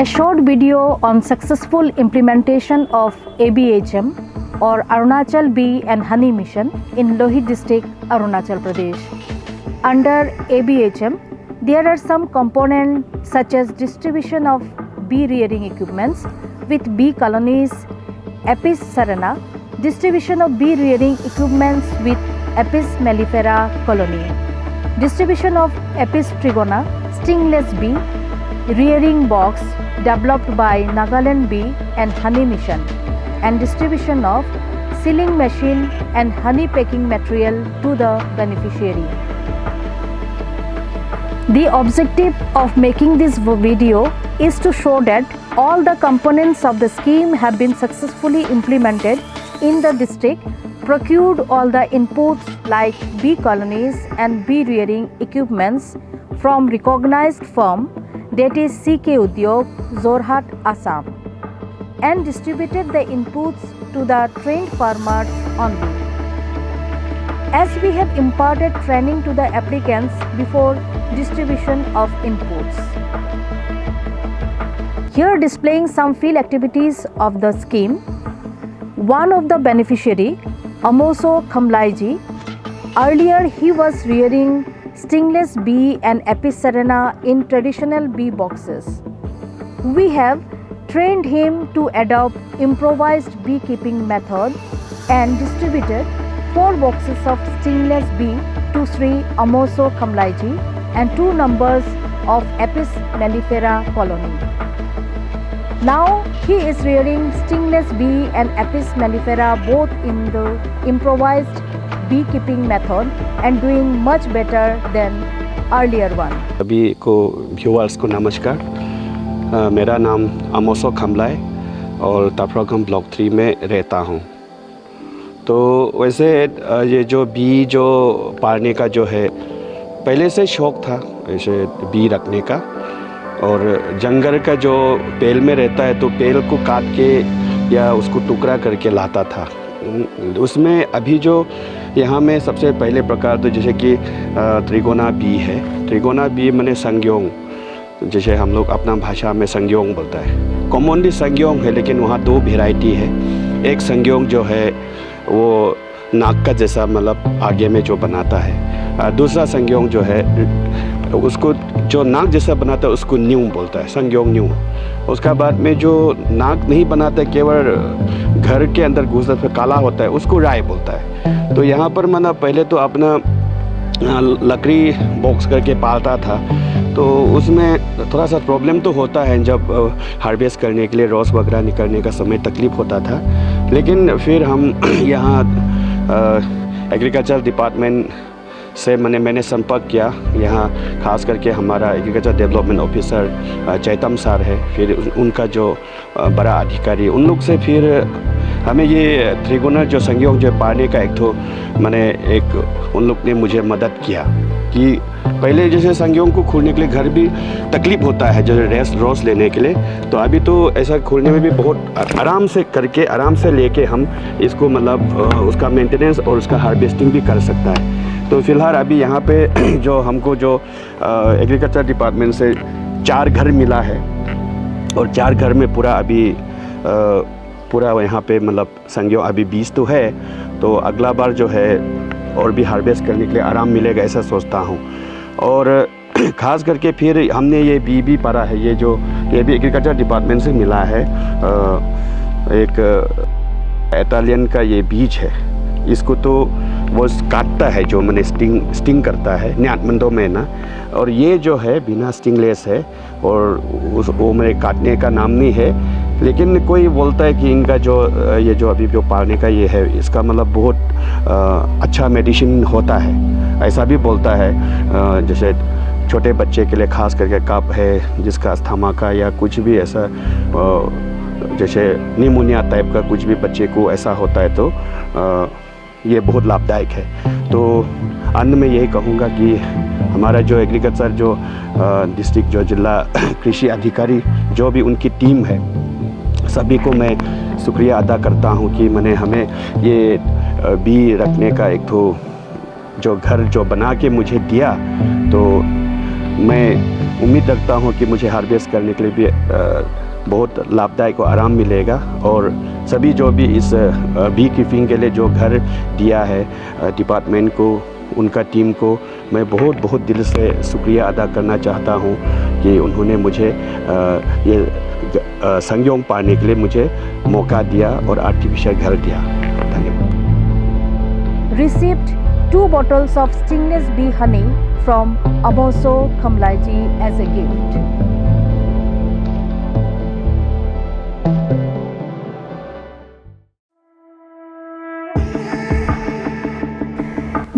A short video on successful implementation of ABHM or Arunachal Bee and Honey Mission in Lohit district, Arunachal Pradesh. Under ABHM, there are some components such as distribution of bee rearing equipments with bee colonies, Apis cerana, distribution of bee rearing equipments with Apis mellifera colony, distribution of Apis trigona, stingless bee, rearing box developed by Nagaland Bee and Honey Mission, and distribution of sealing machine and honey packing material to the beneficiary. The objective of making this video is to show that all the components of the scheme have been successfully implemented in the district, procured all the inputs like bee colonies and bee rearing equipments from recognized firm, that is CK Udyog, Jorhat, Assam, and distributed the inputs to the trained farmers only. As we have imparted training to the applicants before distribution of inputs. Here displaying some field activities of the scheme. One of the beneficiary, Amoso Khamlaiji, earlier he was rearing stingless bee and Apis cerana in traditional bee boxes. We have trained him to adopt improvised beekeeping method and distributed 4 boxes of stingless bee to Sri Amoso Khamlaiji and 2 numbers of Apis mellifera colony. Now he is rearing stingless bee and Apis mellifera both in the improvised beekeeping method and doing much better than earlier one. सभी को viewers को नमस्कार। मेरा नाम अमोसो खमलाई और ताफरागम block 3 में रहता हूँ। तो वैसे ये जो बी जो पालने का जो है पहले से शौक़ था ऐसे बी रखने का, और जंगल का जो पेल में रहता है तो पेल को काट के या उसको टुकड़ा करके लाता था। उसमें अभी जो यहाँ में सबसे पहले प्रकार तो जैसे कि त्रिगोना बी है। त्रिगोना बी माने संग्योंग, जैसे हम लोग अपना भाषा में संग्योंग बोलता है। कॉमनली संग्योंग है, लेकिन वहाँ 2 वेराइटी है। एक संग्योंग जो है वो नाक का जैसा मतलब आगे में जो बनाता है, दूसरा संग्योंग जो है उसको जो नाक जैसा बनाता है उसको न्यू बोलता है, संग्योंग न्यू। उसका बाद में जो नाक नहीं बनाता है, केवल घर के अंदर घुसता है काला होता है, उसको राय बोलता है। तो यहाँ पर मतलब पहले तो अपना लकड़ी बॉक्स करके पालता था, तो उसमें थोड़ा सा प्रॉब्लम तो होता है जब हार्वेस्ट करने के लिए रॉस वगैरह निकलने का समय तकलीफ़ होता था। लेकिन फिर हम यहाँ एग्रीकल्चर डिपार्टमेंट से मैंने संपर्क किया। यहाँ खास करके हमारा एग्रीकल्चर डेवलपमेंट ऑफिसर चैतम सर है, फिर उनका जो बड़ा अधिकारी, उन लोग से फिर हमें ये त्रिगुणा जो संयोग जो पाने का एक तो उन लोग ने मुझे मदद किया कि पहले जैसे संयोग को खोलने के लिए घर भी तकलीफ़ होता है जैसे रॉस लेने के लिए, तो अभी तो ऐसा खोलने में भी बहुत आराम से करके आराम से लेके हम इसको मतलब उसका मेंटेनेंस और उसका हार्वेस्टिंग भी कर सकता है। तो फिलहाल अभी यहाँ पे जो हमको जो एग्रीकल्चर डिपार्टमेंट से 4 घर मिला है, और 4 घर में पूरा अभी पूरा यहाँ पे मतलब संज्ञा अभी 20 तो है, तो अगला बार जो है और भी हार्वेस्ट करने के लिए आराम मिलेगा ऐसा सोचता हूँ। और ख़ास करके फिर हमने ये बी पारा है, ये भी एग्रीकल्चर डिपार्टमेंट से मिला है। एक इटालियन का ये बीज है, इसको तो वो काटता है जो मैंने स्टिंग करता है न्यातमंदों में ना, और ये जो है बिना स्टिंगलेस है और वो मेरे काटने का नाम नहीं है। लेकिन कोई बोलता है कि इनका जो ये जो अभी जो पालने का ये है इसका मतलब बहुत अच्छा मेडिसिन होता है, ऐसा भी बोलता है। जैसे छोटे बच्चे के लिए खास करके कफ है जिसका अस्थमा का या कुछ भी ऐसा जैसे निमोनिया टाइप का कुछ भी बच्चे को ऐसा होता है तो ये बहुत लाभदायक है। तो अंत में यही कहूँगा कि हमारा जो एग्रीकल्चर जो डिस्ट्रिक्ट जो जिला कृषि अधिकारी जो भी उनकी टीम है, सभी को मैं शुक्रिया अदा करता हूँ कि मैंने हमें ये बी रखने का एक तो जो घर जो बना के मुझे दिया, तो मैं उम्मीद रखता हूँ कि मुझे हार्वेस्ट करने के लिए भी बहुत लाभदायक और आराम मिलेगा। और सभी जो भी इस बी कीपिंग के लिए जो घर दिया है डिपार्टमेंट को, उनका टीम को मैं बहुत बहुत दिल से शुक्रिया अदा करना चाहता हूँ कि उन्होंने मुझे ये संयोग पाने के लिए मुझे मौका दिया और आर्टिफिशियल घर दिया। धन्यवाद। Received 2 bottles of stingless bee honey from Amoso Khamlaiji as a gift.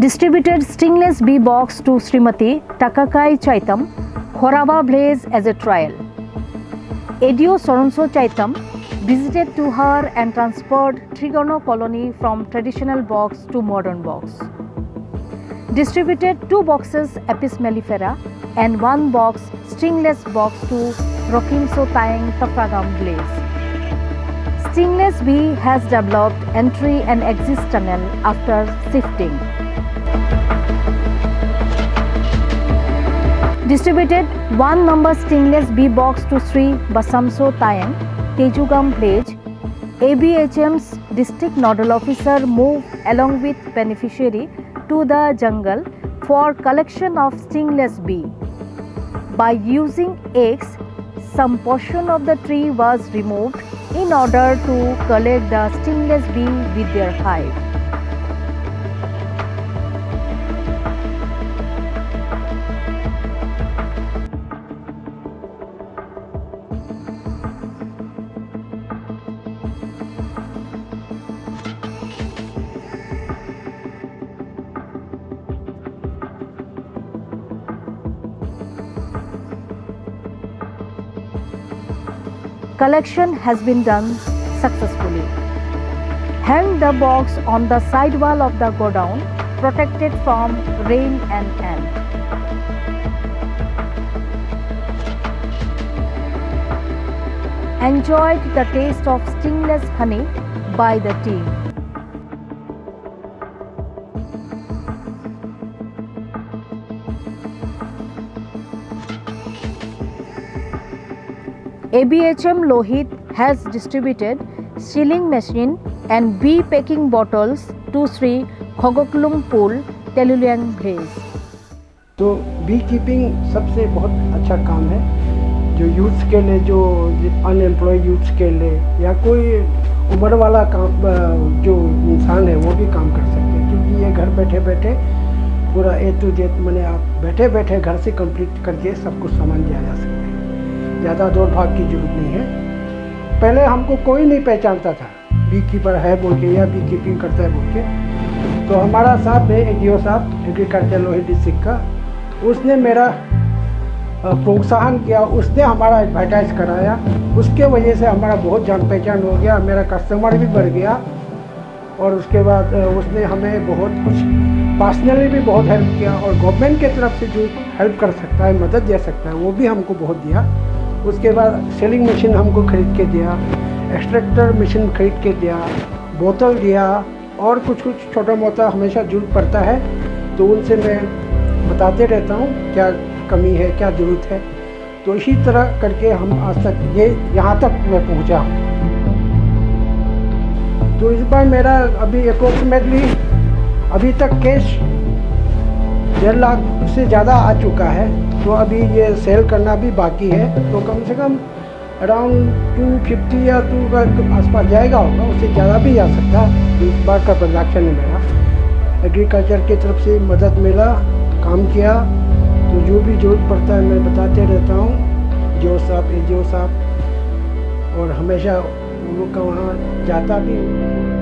Distributed stingless bee box to Srimati Takakai Chaitam, Khoraba Blaze as a trial. Edio Soronso Chaitam visited to her and transferred Trigono colony from traditional box to modern box. Distributed 2 boxes Apis mellifera and 1 box stingless box to Rokimso Taeng Tafragam Blaze. Stingless bee has developed entry and exit tunnel after shifting. Distributed 1 number stingless bee box to Sri Basamso Taeng, Tejugam Village. ABHM's district nodal officer moved along with beneficiary to the jungle for collection of stingless bee. By using eggs, some portion of the tree was removed in order to collect the stingless bee with their hive. Collection has been done successfully. Hang the box on the side wall of the godown, protected from rain and ant. Enjoyed the taste of stingless honey by the team. ABHM Lohit has distributed sealing machine and bee packing bottles to Sri Khogoklum Pool, Teluliang Village. तो B keeping सबसे बहुत अच्छा काम है जो youth के लिए, जो अनएम्प्लॉयड यूथ के लिए या कोई उम्र वाला काम जो इंसान है वो भी काम कर सकते हैं, क्योंकि ये घर बैठे बैठे पूरा A to Z मैंने आप बैठे बैठे घर से कंप्लीट करके सब कुछ सामान दिया जा सकता है। ज़्यादा दौड़ भाग की जरूरत नहीं है। पहले हमको कोई नहीं पहचानता था बी कीपर है बोल के या बी कीपिंग करता है बोल के। तो हमारा साहब है ADO साहब एग्रीकल्चर लोहित डिस्ट्रिक्ट का, उसने मेरा प्रोत्साहन किया, उसने हमारा एडवर्टाइज कराया, उसके वजह से हमारा बहुत जान पहचान हो गया, मेरा कस्टमर भी बढ़ गया। और उसके बाद उसने हमें बहुत कुछ पर्सनली भी बहुत हेल्प किया, और गवर्नमेंट के तरफ से जो हेल्प कर सकता है, मदद दे सकता है, वो भी हमको बहुत दिया। उसके बाद सेलिंग मशीन हमको खरीद के दिया, एक्सट्रैक्टर मशीन खरीद के दिया, बोतल दिया, और कुछ कुछ छोटा मोटा हमेशा जरूरत पड़ता है तो उनसे मैं बताते रहता हूँ क्या कमी है, क्या ज़रूरत है। तो इसी तरह करके हम आज तक यहाँ तक मैं पहुँचा हूँ। तो इस बार मेरा अभी अप्रोक्सीमेटली अभी तक कैश 1.5 लाख से ज़्यादा आ चुका है। तो अभी ये सेल करना भी बाकी है, तो कम से कम अराउंड 250 या 2 का आसपास जाएगा होगा, उससे ज़्यादा भी जा सकता है। इस बार का प्रोडक्शन है मेरा, एग्रीकल्चर की तरफ से मदद मिला, काम किया। तो जो भी जरूरत पड़ता है मैं बताते रहता हूँ जो साहब ADO साहब, और हमेशा उन लोग का वहाँ जाता भी हूँ।